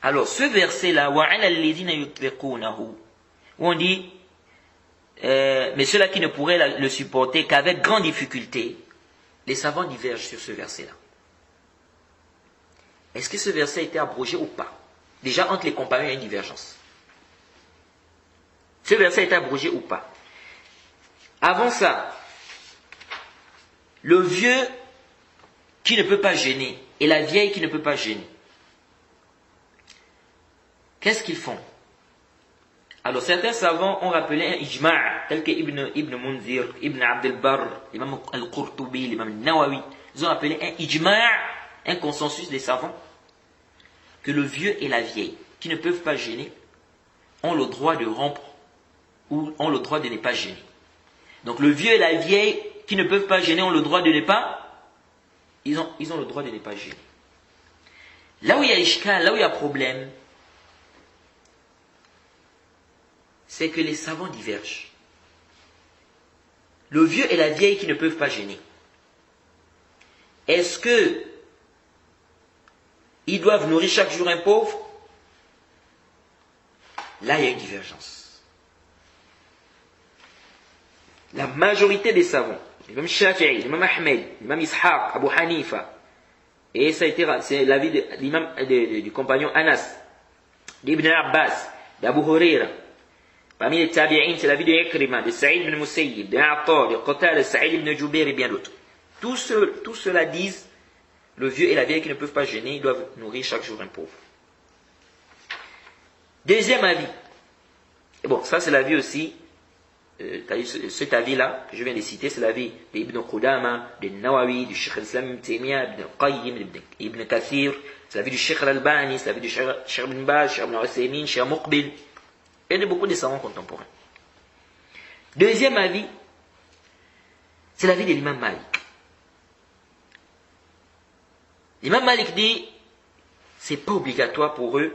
Alors, ce verset-là, وَعَلَى الَّذِينَ يُطْلِقُونَهُ, où on dit, mais ceux-là qui ne pourraient le supporter qu'avec grande difficulté, les savants divergent sur ce verset-là. Est-ce que ce verset a été abrogé ou pas? Déjà, entre les compagnons, il y a une divergence. Ce verset a été abrogé ou pas? Avant ça, le vieux qui ne peut pas gêner et la vieille qui ne peut pas gêner, qu'est-ce qu'ils font? Alors certains savants ont rappelé un ijma' tel que Ibn Munzir, Ibn Abd al-Barr, l'imam al-Qurtubi, l'imam al-Nawawi. Ils ont appelé un ijma', un consensus des savants, que le vieux et la vieille qui ne peuvent pas gêner ont le droit de rompre ou ont le droit de ne pas gêner. Donc le vieux et la vieille qui ne peuvent pas gêner ont le droit de ne pas, ils ont le droit de ne pas gêner. Là où il y a ishkal, là où il y a problème, c'est que les savants divergent. Le vieux et la vieille qui ne peuvent pas gêner. Est-ce que ils doivent nourrir chaque jour un pauvre? Là, il y a une divergence. La majorité des savants, l'imam Shafi'i, l'imam Ahmed, l'imam Ishaq, Abu Hanifa, et ça a été, c'est l'avis de l'imam du compagnon Anas, d'Ibn Abbas, d'Abu Huraira. Parmi les tabi'in, c'est l'avis de Ikrima, de Saïd ibn Musayyib, de Atta, de Qatada, de Saïd ibn Jubair et bien d'autres. Tous ceux-là disent, le vieux et la vieille qui ne peuvent pas gêner, ils doivent nourrir chaque jour un pauvre. Deuxième avis. Et bon, ça c'est l'avis aussi, cet avis-là, que je viens de citer, c'est l'avis d'Ibn Qudama, de Nawawi, du Sheikh al-Islam ibn Taymiyyah, Ibn Qayyim, Ibn Kathir, c'est l'avis du Sheikh al-Albani, c'est l'avis du Sheikh ibn Baz, Sheikh ibn Uthaymin, Sheikh Muqbil, et de beaucoup de savants contemporains. Deuxième avis, c'est l'avis de l'imam Malik. L'imam Malik dit, c'est pas obligatoire pour eux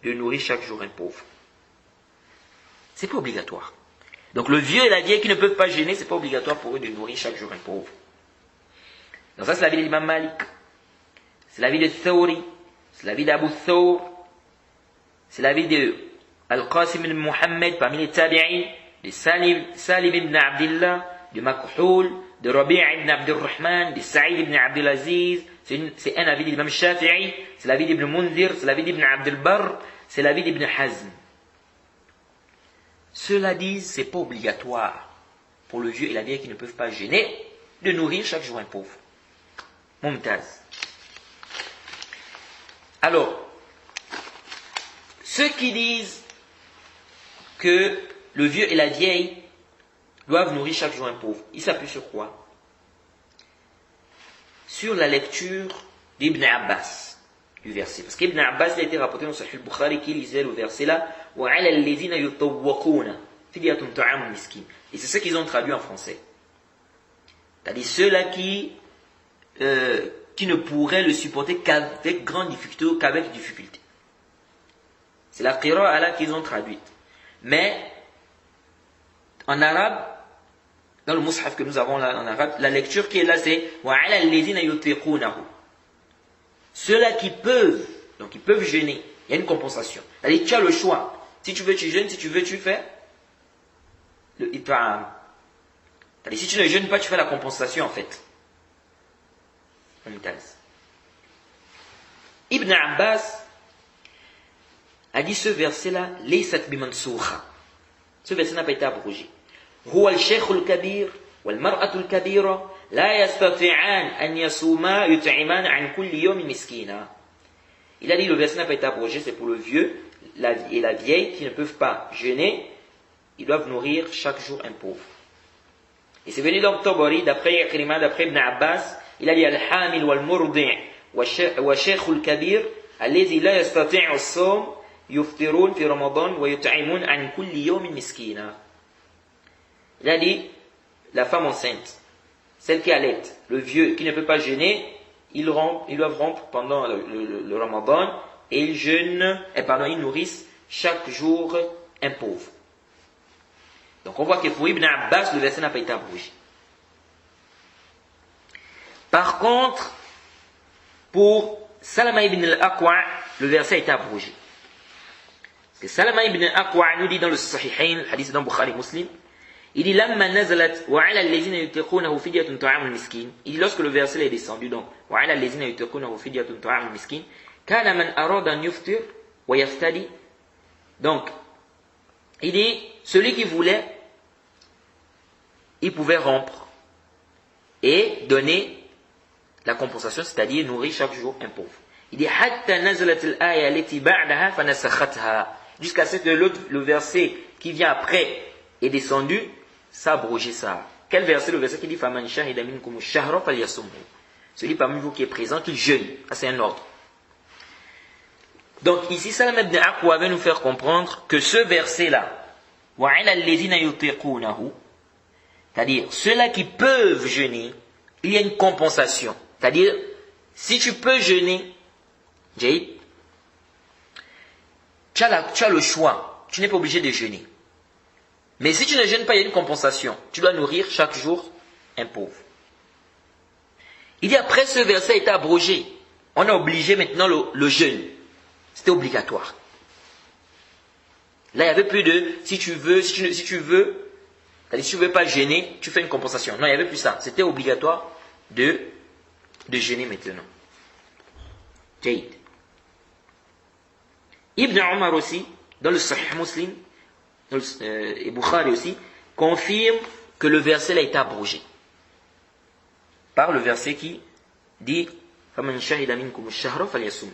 de nourrir chaque jour un pauvre. C'est pas obligatoire. Donc le vieux et la vieille qui ne peuvent pas gêner, c'est pas obligatoire pour eux de nourrir chaque jour un pauvre. Donc ça c'est l'avis de l'imam Malik. C'est l'avis de Thawri. C'est l'avis d'Abu Thawr. C'est l'avis de Al-Qasim ibn Muhammad parmi les tabi'in, de Salim ibn Abdillah, de Makhul, de Rabi' ibn Abdurrahman, de Saïd ibn Abdulaziz. C'est un avis de l'imam Shafi'i, c'est l'avis d'Ibn Munzir, c'est l'avis d'Ibn Abd al-Barr, c'est l'avis d'Ibn Hazm. Ceux-là disent, c'est pas obligatoire pour le vieux et la vieille qui ne peuvent pas gêner de nourrir chaque jour un pauvre. Mumtaz. Alors, ceux qui disent que le vieux et la vieille doivent nourrir chaque jour un pauvre, ils s'appuient sur quoi? Sur la lecture d'Ibn Abbas du verset. Parce qu'Ibn Abbas il a été rapporté dans Sahih al-Bukhari qui lisait le verset là, وَعَلَى الَّذِينَ يُطَوَّقُونَ فِدْيَةٌ طَعَامٌ مِسْكِينٌ. Et c'est ce qu'ils ont traduit en français. C'est-à-dire ceux-là qui ne pourraient le supporter qu'avec grande difficulté ou qu'avec difficulté. C'est la qira'a là qu'ils ont traduite. Mais en arabe, dans le mushaf que nous avons là en arabe, la lecture qui est là c'est وَعَلَى الَّذِينَ يُطِيقُونَهُ. Ceux-là qui peuvent, donc ils peuvent jeûner, il y a une compensation. C'est-à-dire tu as le choix. Si tu veux tu jeûnes, si tu veux tu fais le it'am. C'est-à-dire si tu ne jeûnes pas tu fais la compensation en fait. Ibn Abbas a dit ce verset-là, لَيْسَتْ بِمَنْسُوخَ. Ce verset n'a pas été abrogé. هو الشيخ الكبير والمرأة الكبيرة لا يستطيعان أن يصوما يطعمان عن كل يوم مسكينا. Il a dit le verset n'a pas été abrogé, c'est pour le vieux et la vieille qui ne peuvent pas jeûner, ils doivent nourrir chaque jour un pauvre. Et c'est venu dans Tabari, d'après Ikrima, d'après Ibn Abbas, il a dit al-hamil wal-murdi' wa shaykh al-kabir alladhi la yastati'u as-sawm yuftirun fi Ramadan wa yut'imun an kulli yawmin miskina. Il a dit, la femme enceinte, celle qui allait, le vieux qui ne peut pas jeûner, ils doivent rompre pendant le Ramadan et ils nourrissent chaque jour un pauvre. Donc on voit que pour Ibn Abbas, le verset n'a pas été abrogé. Par contre, pour Salama ibn al-Aqwa, le verset a été abrogé. Parce que Salama ibn Aqwa nous dit dans le Sahihain, le hadith dans Bukhari Muslim, il dit Lamma nazalat wa ala allazina yutiqunahu fidyatun ta'amul miskin. Il dit lorsque le verset est descendu donc wa ala allazina yutiqunahu fidyatun ta'amul miskin, kana man arada an yuftir wa yaftadi. Donc il dit celui qui voulait il pouvait rompre et donner la compensation, c'est-à-dire nourrir chaque jour un pauvre. Il dit hatta nazalat al-aya allati ba'daha fanasakhatha, jusqu'à ce que le verset qui vient après est descendu, ça a abrogé ça. Quel verset? Le verset qui dit faman shahida minkum ash-shahra falyasumhu. Celui parmi vous qui est présent, qu'il jeûne. Ça c'est un ordre. Donc ici Salam ibn Aqwa va nous faire comprendre que ce verset là, wa 'ala alladhina yutiqunahu, c'est-à-dire ceux-là qui peuvent jeûner, il y a une compensation. C'est-à-dire si tu peux jeûner, Jay, tu as le choix, tu n'es pas obligé de jeûner. Mais si tu ne jeûnes pas, il y a une compensation. Tu dois nourrir chaque jour un pauvre. Il dit après ce verset a été abrogé. On a obligé maintenant le jeûne. C'était obligatoire. Là, il n'y avait plus de si tu veux, c'est-à-dire si tu veux pas jeûner, tu fais une compensation. Non, il n'y avait plus ça. C'était obligatoire de jeûner maintenant. Jade. Ibn Omar aussi, dans le Sahih Muslim, et Bukhari aussi, confirme que le verset a été abrogé. Par le verset qui dit فَمَنْ شَهِدَ مِنْكُمُ الشَّهْرَ فَلْيَصُمْهُ.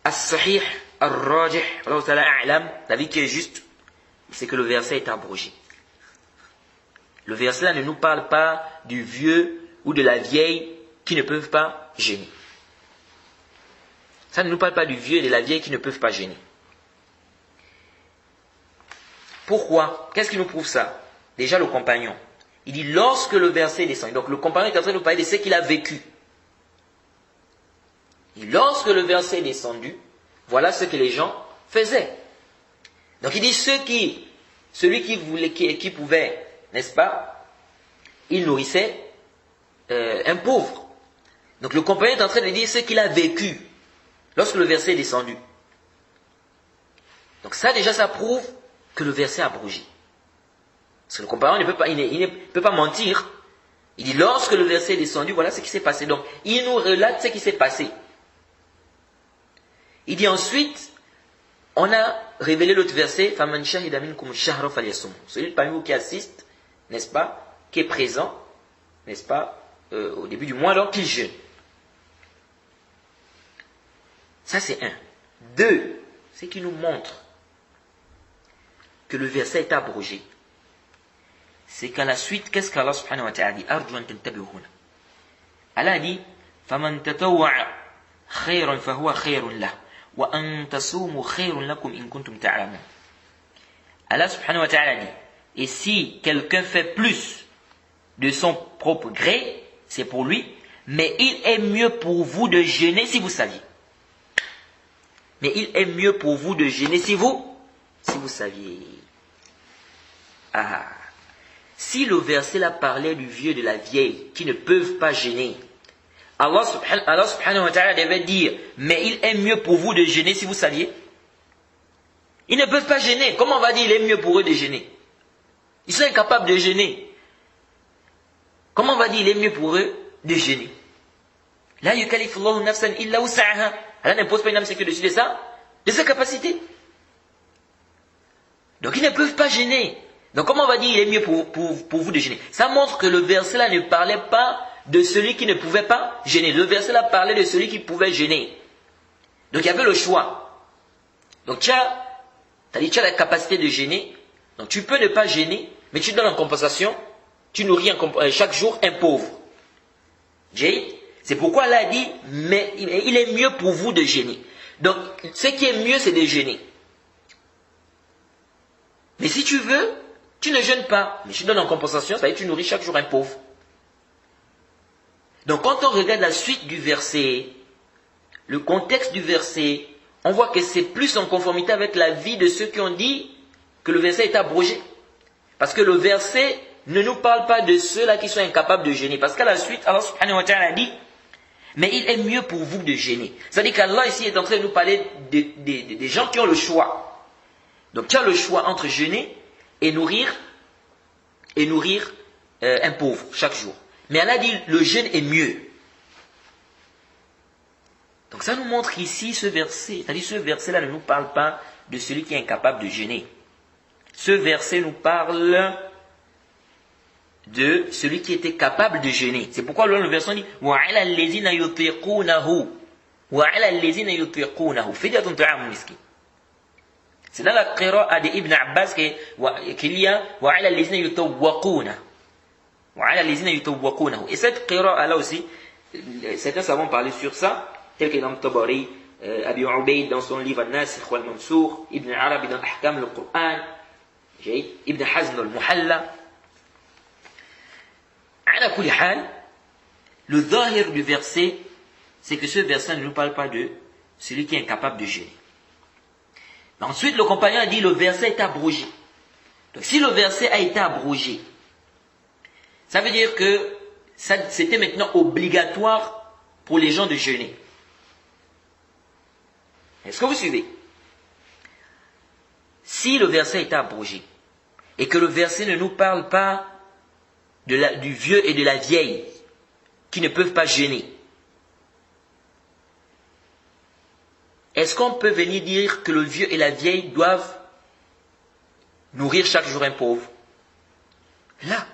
As-Sahih, Ar-Rajih, Allah Ta'ala A'lam, l'avis qui est juste, c'est que le verset est abrogé. Le verset là ne nous parle pas du vieux ou de la vieille qui ne peuvent pas jeûner. Ça ne nous parle pas du vieux et de la vieille qui ne peuvent pas jeûner. Pourquoi? Qu'est-ce qui nous prouve ça? Déjà le compagnon. Il dit lorsque le verset descend. Donc le compagnon est en train de nous parler de ce qu'il a vécu. Et lorsque le verset est descendu, voilà ce que les gens faisaient. Donc il dit celui qui pouvait, n'est-ce pas, il nourrissait un pauvre. Donc le compagnon est en train de dire ce qu'il a vécu lorsque le verset est descendu. Donc ça déjà ça prouve que le verset a abrogé. Parce que le compagnon il ne peut pas mentir. Il dit lorsque le verset est descendu, voilà ce qui s'est passé. Donc il nous relate ce qui s'est passé. Il dit ensuite, on a révélé l'autre verset, فَمَنْ شَهِدَ مِنْكُمُ الشَّهْرَ فَلْيَصُمْهُ. Celui parmi vous qui assiste, n'est-ce pas, qui est présent, n'est-ce pas, au début du mois, alors qu'il jeûne. Ça c'est un. Deux, c'est qu'il nous montre que le verset est abrogé. C'est qu'à la suite, qu'est-ce qu'Allah subhanahu wa ta'ala dit? أَرْجُوَ أَن تَنْتَبِهُونَ. Allah dit, فَمَنْ تَتَوَّعَ خَيْرًا فَهُوَ خَيْرٌ لَهُ وَأَن تَصُومُوا خَيْرٌ لَكُمْ إِن كُنتُمْ تَعْلَمُونَ. Allah subhanahu wa ta'ala dit, et si quelqu'un fait plus de son propre gré, c'est pour lui, mais il est mieux pour vous de jeûner si vous saviez. Mais il est mieux pour vous de jeûner si vous saviez. Ah. Si le verset là parlait du vieux et de la vieille qui ne peuvent pas jeûner, Allah subhanahu wa ta'ala devait dire, mais il est mieux pour vous de jeûner si vous saviez. Ils ne peuvent pas jeûner. Comment on va dire il est mieux pour eux de jeûner? Ils sont incapables de jeûner. Comment on va dire il est mieux pour eux de jeûner? La yukallifullahu nafsan illa wus'aha. Allah n'impose pas une âme c'est que dessus de ça, de sa capacité. Donc ils ne peuvent pas jeûner. Donc comment on va dire il est mieux pour vous de jeûner? Ça montre que le verset là ne parlait pas de celui qui ne pouvait pas jeûner. Le verset là parlait de celui qui pouvait jeûner. Donc il y avait le choix. Donc tu as la capacité de jeûner. Donc tu peux ne pas jeûner, mais tu donnes en compensation, tu nourris chaque jour un pauvre. C'est pourquoi Allah a dit, mais il est mieux pour vous de jeûner. Donc ce qui est mieux c'est de jeûner. Mais si tu veux, tu ne jeûnes pas, mais tu donnes en compensation, ça veut dire que tu nourris chaque jour un pauvre. Donc quand on regarde la suite du verset, le contexte du verset, on voit que c'est plus en conformité avec la vie de ceux qui ont dit que le verset est abrogé. Parce que le verset ne nous parle pas de ceux-là qui sont incapables de jeûner. Parce qu'à la suite, Allah subhanahu wa ta'ala dit, Mais il est mieux pour vous de jeûner. C'est-à-dire qu'Allah ici est en train de nous parler des gens qui ont le choix. Donc tu as le choix entre jeûner et nourrir un pauvre chaque jour. Mais Allah dit le jeûne est mieux. Donc ça nous montre ici ce verset. C'est-à-dire ce verset-là ne nous parle pas de celui qui est incapable de jeûner. Ce verset nous parle de celui qui était capable de jeûner. C'est pourquoi le verset dit وَعَلَى الَّذِينَ يُطِيقُونَهُ وَعَلَى الَّذِينَ يُطِيقُونَهُ فِدْيَةٌ طَعَامُ مِسْكِينٍ. C'est dans la qira'a d'Ibn Abbas qu'il y a وَعَلَى الَّذِينَ يُطَوَّقُونَهُ وَعَلَى الَّذِينَ يُطَوَّقُونَهُ. Et cette qira'a là aussi, certains savants parlé sur ça, tel qu'Imam Tabari, Abi Ubayd dans son livre An-Nasikh wal-Mansour, Ibn Arabi dans Ahkam al-Qur'an, Ibn Hazm al-Muhalla. Ala kulli hal, le zahir du verset, c'est que ce verset ne nous parle pas de celui qui est incapable de jeûner. Ensuite, le compagnon a dit le verset est abrogé. Donc si le verset a été abrogé, ça veut dire que c'était maintenant obligatoire pour les gens de jeûner. Est-ce que vous suivez? Si le verset est abrogé et que le verset ne nous parle pas du vieux et de la vieille qui ne peuvent pas jeûner, est-ce qu'on peut venir dire que le vieux et la vieille doivent nourrir chaque jour un pauvre? Là,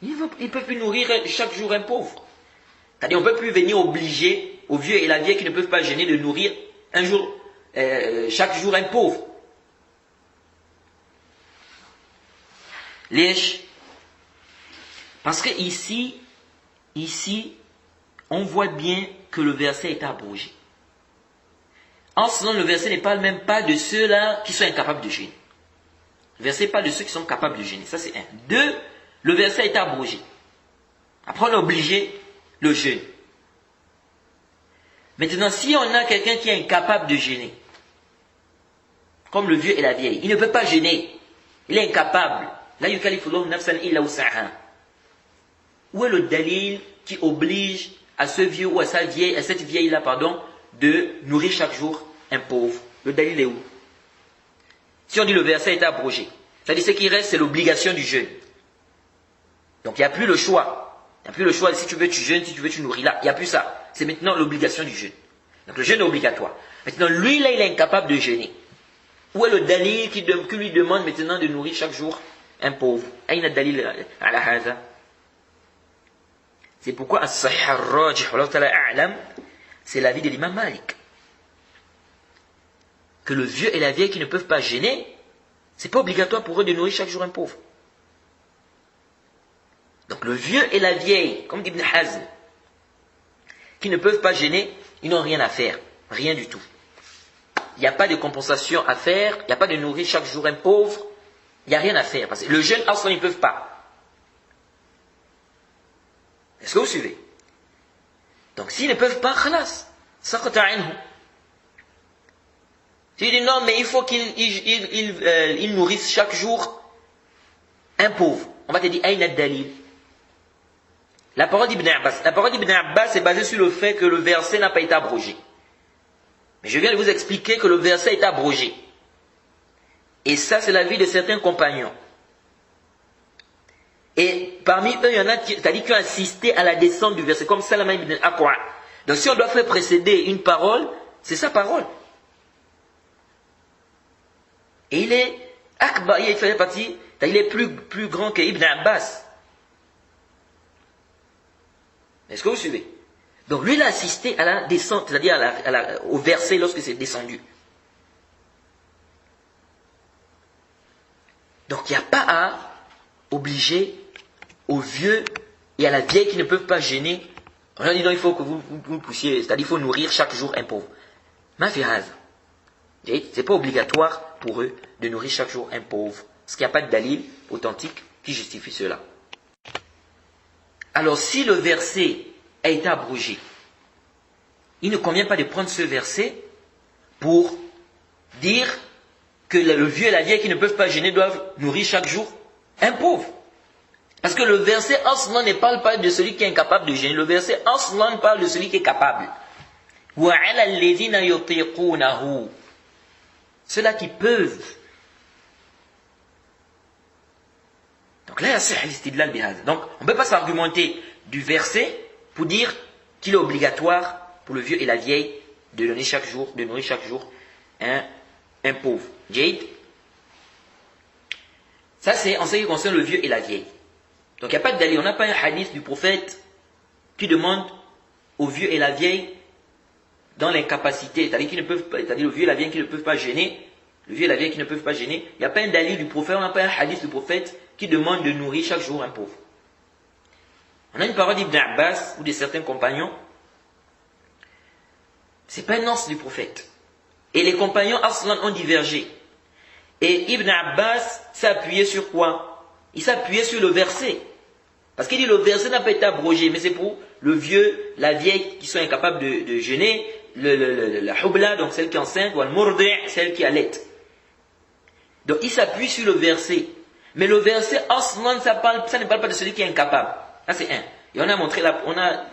ils ne peuvent plus nourrir chaque jour un pauvre. C'est-à-dire on ne peut plus venir obliger aux vieux et la vieille qui ne peuvent pas jeûner de nourrir chaque jour un pauvre. Parce que ici, on voit bien que le verset est abrogé. En ce moment, le verset ne parle même pas de ceux-là qui sont incapables de jeûner. Le verset parle de ceux qui sont capables de jeûner. Ça, c'est un. Deux, le verset est abrogé. Après, on a obligé le jeûne. Maintenant, si on a quelqu'un qui est incapable de jeûner, comme le vieux et la vieille, il ne peut pas jeûner. Il est incapable. La yukallifullahu nafsan illa wus'aha. Où est le dalil qui oblige à ce vieux ou à cette vieille-là, de nourrir chaque jour un pauvre? Le dalil est où? Si on dit le verset est abrogé, c'est-à-dire ce qui reste, c'est l'obligation du jeûne. Donc il n'y a plus le choix. Il n'y a plus le choix, si tu veux tu jeûnes, si tu veux tu nourris là. Il n'y a plus ça. C'est maintenant l'obligation du jeûne. Donc le jeûne est obligatoire. Maintenant, lui là, il est incapable de jeûner. Où est le dalil qui lui demande maintenant de nourrir chaque jour un pauvre? Aïna dalil ala hadha. C'est pourquoi as-sahih ar-rajih wallahu ta'ala a'lam, c'est l'avis de l'imam Malik. Que le vieux et la vieille qui ne peuvent pas jeûner, c'est pas obligatoire pour eux de nourrir chaque jour un pauvre. Donc le vieux et la vieille, comme dit Ibn Hazm, qui ne peuvent pas jeûner, ils n'ont rien à faire. Rien du tout. Il n'y a pas de compensation à faire, il n'y a pas de nourrir chaque jour un pauvre, il n'y a rien à faire. Parce que le jeûne, ils ne peuvent pas. Est-ce que vous suivez? Donc s'ils ne peuvent pas, khalas, saqata anhu. S'il dit non, mais il faut qu'ils nourrissent chaque jour un pauvre, on va te dire aïna dalil. La parole d'Ibn Abbas. La parole d'Ibn Abbas est basée sur le fait que le verset n'a pas été abrogé. Mais je viens de vous expliquer que le verset est abrogé. Et ça, c'est l'avis de certains compagnons. Et parmi eux, il y en a qui ont insisté à la descente du verset, comme Salama ibn al-Aqwa. Donc si on doit faire précéder une parole, c'est sa parole. Et il est akbar, il fait partie, il est plus grand que Ibn Abbas. Est-ce que vous suivez? Donc lui, il a assisté à la descente, c'est-à-dire au verset lorsque c'est descendu. Donc il n'y a pas à obliger aux vieux et à la vieille qui ne peuvent pas jeûner. On a dit non, il faut que vous poussiez, c'est-à-dire il faut nourrir chaque jour un pauvre. Ma firaz. C'est pas obligatoire pour eux de nourrir chaque jour un pauvre. Parce qu'il n'y a pas de dalil authentique qui justifie cela. Alors si le verset a été abrogé, il ne convient pas de prendre ce verset pour dire que le vieux et la vieille qui ne peuvent pas jeûner doivent nourrir chaque jour un pauvre. Parce que le verset Aslan ne parle pas de celui qui est incapable de jeûner. Le verset Aslan parle de celui qui est capable. وَعَلَى الَّذِينَ يُطِيقُونَهُ. Ceux-là qui peuvent. Donc là, il y a l'istidlal. Donc, on ne peut pas s'argumenter du verset pour dire qu'il est obligatoire pour le vieux et la vieille de donner chaque jour, de nourrir chaque jour un pauvre. Jade. Ça, c'est en ce qui concerne le vieux et la vieille. Donc, il n'y a pas de dalil. On n'a pas un hadith du prophète qui demande au vieux et la vieille dans l'incapacité, c'est-à-dire le vieux et la vieille qui ne peuvent pas gêner, le vieux et la vieille qui ne peuvent pas gêner. Il n'y a pas un dalil du prophète, on n'a pas un hadith du prophète qui demande de nourrir chaque jour un pauvre. On a une parole d'Ibn Abbas ou de certains compagnons. C'est pas un annonce du prophète. Et les compagnons Aslan ont divergé. Et Ibn Abbas s'est appuyé sur quoi? Il s'est appuyé sur le verset. Parce qu'il dit le verset n'a pas été abrogé, mais c'est pour le vieux, la vieille qui sont incapables de jeûner, la hubla, donc celle qui est enceinte, ou le murdi', celle qui allait. Donc il s'appuie sur le verset. Mais le verset Aslan, ça ne parle pas de celui qui est incapable. Ça c'est un. Et on a montré,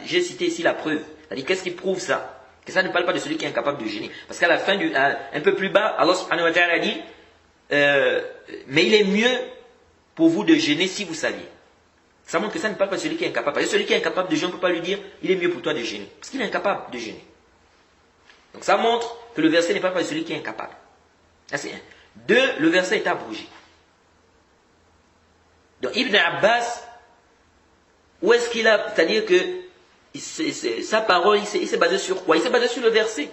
j'ai cité ici la preuve. C'est-à-dire qu'est-ce qui prouve ça? Que ça ne parle pas de celui qui est incapable de jeûner. Parce qu'à la fin, un peu plus bas, Allah subhanahu wa ta'ala dit mais il est mieux pour vous de jeûner si vous saviez. Ça montre que ça ne parle pas de celui qui est incapable. Parce que celui qui est incapable de jeûner, on ne peut pas lui dire il est mieux pour toi de jeûner. Parce qu'il est incapable de jeûner. Donc ça montre que le verset ne parle pas de celui qui est incapable. Ça c'est un. Deux, le verset est abrogé. Donc Ibn Abbas, où est-ce qu'il a, c'est-à-dire que sa parole, il s'est basé sur quoi? Il s'est basé sur le verset.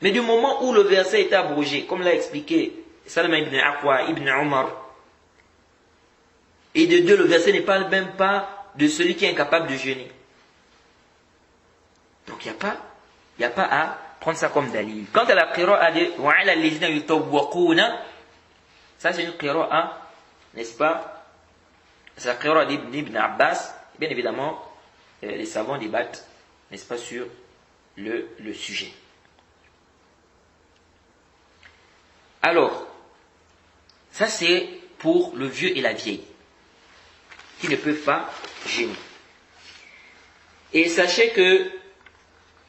Mais du moment où le verset est abrogé, comme l'a expliqué Salama ibn Aqwa, ibn Omar, et de deux, le verset ne parle même pas de celui qui est incapable de jeûner. Donc il n'y a pas à prendre ça comme dalil. Quant à la qira'a de وَعَلَى الَّذِينَ يُطَوَّقُونَ, ça c'est une qira'a, n'est-ce pas? C'est la qira'a d'Ibn Abbas. Bien évidemment, les savants débattent, n'est-ce pas, sur le sujet. Alors, ça c'est pour le vieux et la vieille, qui ne peuvent pas jeûner. Et sachez que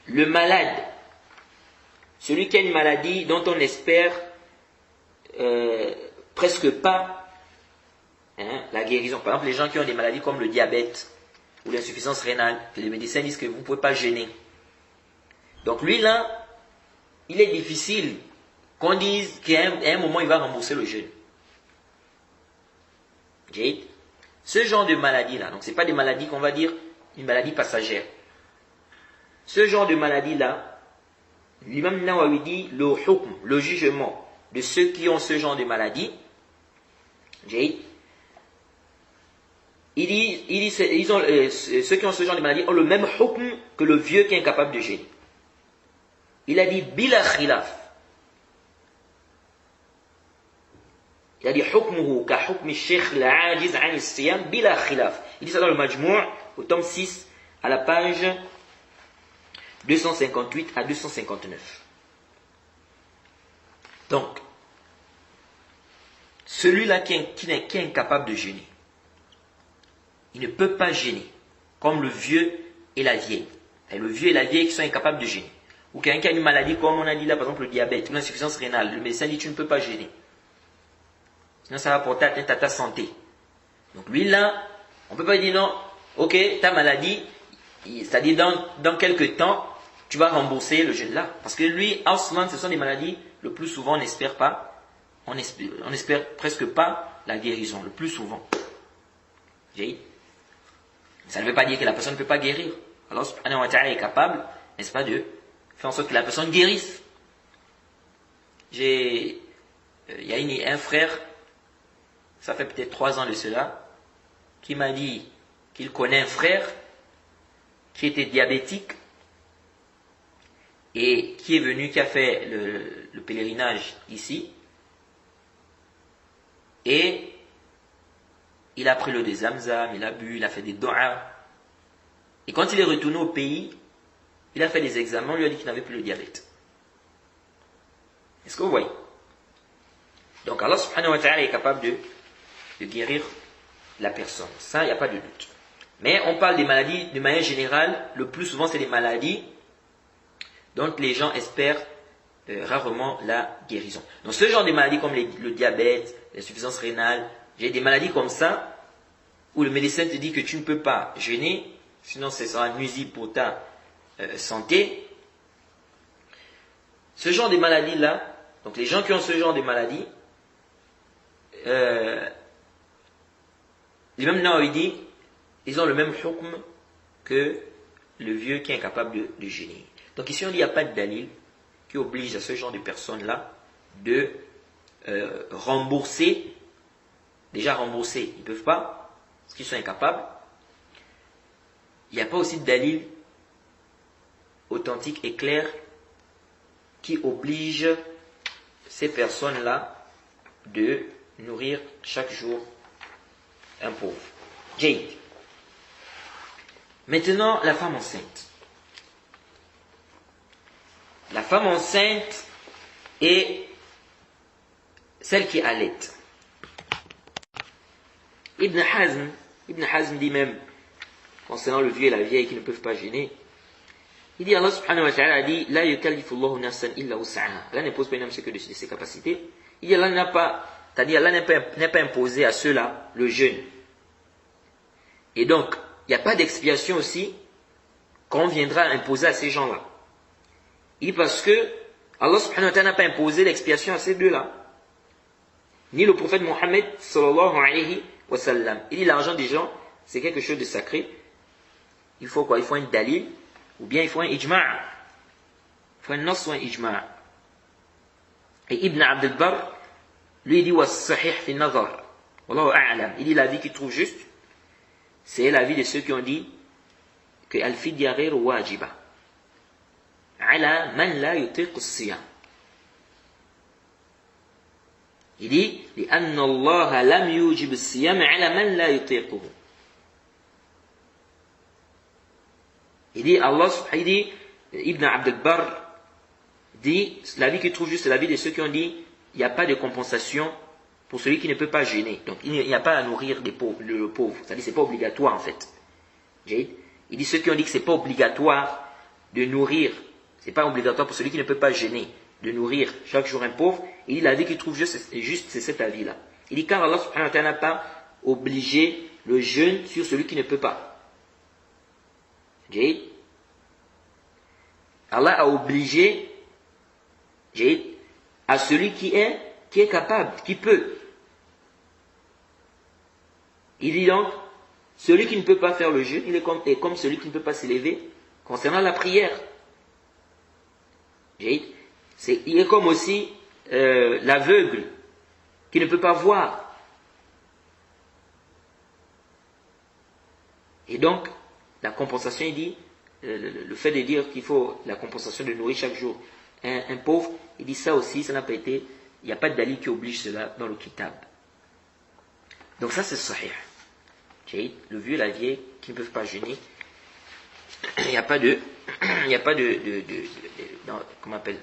le malade, celui qui a une maladie dont on espère presque pas la guérison, par exemple les gens qui ont des maladies comme le diabète ou l'insuffisance rénale, que les médecins disent que vous ne pouvez pas jeûner. Donc lui là, il est difficile qu'on dise qu'à un moment il va rembourser le jeûne. Okay? Ce genre de maladie là, donc ce n'est pas des maladies qu'on va dire une maladie passagère. Ce genre de maladie là, l'imam Nawawi dit le hukm, le jugement de ceux qui ont ce genre de maladie, il dit ceux qui ont ce genre de maladie ont le même hukm que le vieux qui est incapable de jeûner. Il a dit bila khilaf. Il a dit hukmuhu ka hukmi shaykh al-ajiz an as-siyam bila khilaf. Il dit ça dans le Majmou' au tome 6 à la page 258 à 259. Donc, celui-là qui est incapable de jeûner, il ne peut pas jeûner, comme le vieux et la vieille. Et le vieux et la vieille qui sont incapables de jeûner. Ou quelqu'un qui a une maladie, comme on a dit là, par exemple le diabète, ou l'insuffisance rénale, le médecin dit tu ne peux pas jeûner. Sinon ça va porter atteinte à ta santé. Donc lui là, on ne peut pas dire non, ok, ta maladie, c'est-à-dire dans quelques temps, tu vas rembourser le jeûne là. Parce que lui, Ausman, ce sont des maladies, le plus souvent on n'espère pas, on espère presque pas la guérison, le plus souvent. Ça ne veut pas dire que la personne ne peut pas guérir. Alors, subhanahu wa ta'ala est capable, n'est-ce pas, de faire en sorte que la personne guérisse. Il y a un frère, ça fait peut-être 3 ans de cela, qui m'a dit qu'il connaît un frère qui était diabétique et qui est venu, qui a fait le pèlerinage ici, et il a pris l'eau de Zamzam, il a bu, il a fait des doigts. Et quand il est retourné au pays, il a fait des examens, on lui a dit qu'il n'avait plus le diabète. Est-ce que vous voyez? Donc Allah subhanahu wa ta'ala est capable de guérir la personne. Ça, il n'y a pas de doute. Mais on parle des maladies de manière générale. Le plus souvent, c'est des maladies dont les gens espèrent rarement la guérison. Donc ce genre de maladies comme le diabète, l'insuffisance rénale, j'ai des maladies comme ça où le médecin te dit que tu ne peux pas jeûner, sinon ce sera nuisible pour ta santé. Ce genre de maladies-là, donc les gens qui ont ce genre de maladies, l'imam Nawawi dit, ils ont le même hukm que le vieux qui est incapable de jeûner. Donc ici on dit qu'il n'y a pas de dalil qui oblige à ce genre de personnes-là de rembourser. Déjà rembourser, ils ne peuvent pas, parce qu'ils sont incapables. Il n'y a pas aussi de dalil authentique et clair qui oblige ces personnes-là de nourrir chaque jour un pauvre. Jade. Maintenant, la femme enceinte. La femme enceinte est celle qui allait. Ibn Hazm dit même, concernant le vieux et la vieille qui ne peuvent pas jeûner, il dit, Allah subhanahu wa ta'ala a dit, La yukallifu Allahu nafsan illa wus'aha. Allah n'impose pas une âme ce que de ses capacités. Il dit, Allah n'a pas imposé à ceux-là le jeûne. Et donc, il n'y a pas d'expiation aussi qu'on viendra imposer à ces gens-là. Il dit parce que Allah subhanahu wa ta'ala n'a pas imposé l'expiation à ces deux-là. Ni le prophète Mohammed sallallahu alayhi wa sallam. Il dit l'argent des gens, c'est quelque chose de sacré. Il faut quoi? Il faut un dalil, ou bien il faut un ijma'. Il faut un nas ou un ijma'. Et Ibn Abd al-Barr, lui il dit wa sahih fi nazar. Wallahu a'lam. Il dit la vie qu'il trouve juste, c'est l'avis de ceux qui ont dit que al-fidya ghayr wajiba ala man la yutiq as-siyam. Il dit لأن الله لم يوجب الصيام على من لا يطيقه. Il dit Ibn Abd al-Barr dit l'avis qu'il trouve juste, c'est l'avis de ceux qui ont dit il n'y a pas de compensation pour celui qui ne peut pas jeûner. Donc il n'y a pas à nourrir le pauvre. C'est-à-dire c'est pas obligatoire en fait. Il dit ceux qui ont dit que c'est pas obligatoire de nourrir, c'est pas obligatoire pour celui qui ne peut pas jeûner, de nourrir chaque jour un pauvre. Il dit l'avis qu'il trouve juste, c'est cet avis-là. Il dit car Allah subhanahu wa ta'ala n'a pas obligé le jeûne sur celui qui ne peut pas. Allah a obligé à celui qui est capable, qui peut. Il dit donc, celui qui ne peut pas faire le jeûne, il est comme celui qui ne peut pas s'élever concernant la prière. Il est comme aussi l'aveugle qui ne peut pas voir. Et donc, la compensation, il dit, le fait de dire qu'il faut la compensation de nourrir chaque jour un pauvre, il dit ça aussi, ça n'a pas été, il n'y a pas de dalil qui oblige cela dans le kitab. Donc ça c'est sahih. Le vieux et la vieille qui ne peuvent pas jeûner, il n'y a pas de, comment on appelle,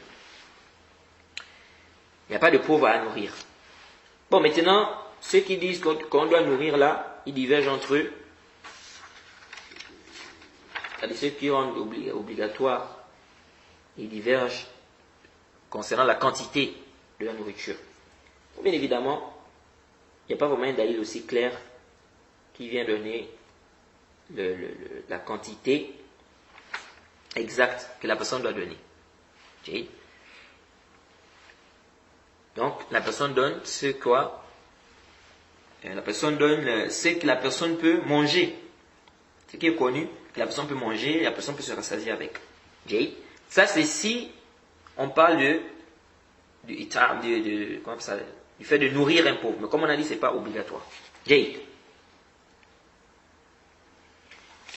il n'y a pas de pauvre à nourrir. Bon, maintenant, ceux qui disent qu'on doit nourrir là, ils divergent entre eux. C'est-à-dire ceux qui rendent obligatoire, ils divergent concernant la quantité de la nourriture. Bien évidemment, il n'y a pas vraiment un dalil aussi clair qui vient donner la quantité exacte que la personne doit donner. Donc, la personne donne ce quoi? La personne donne ce que la personne peut manger. Ce qui est connu, que la personne peut manger, la personne peut se rassasier avec. Ça, c'est si on parle du fait de nourrir un pauvre. Mais comme on a dit, ce n'est pas obligatoire.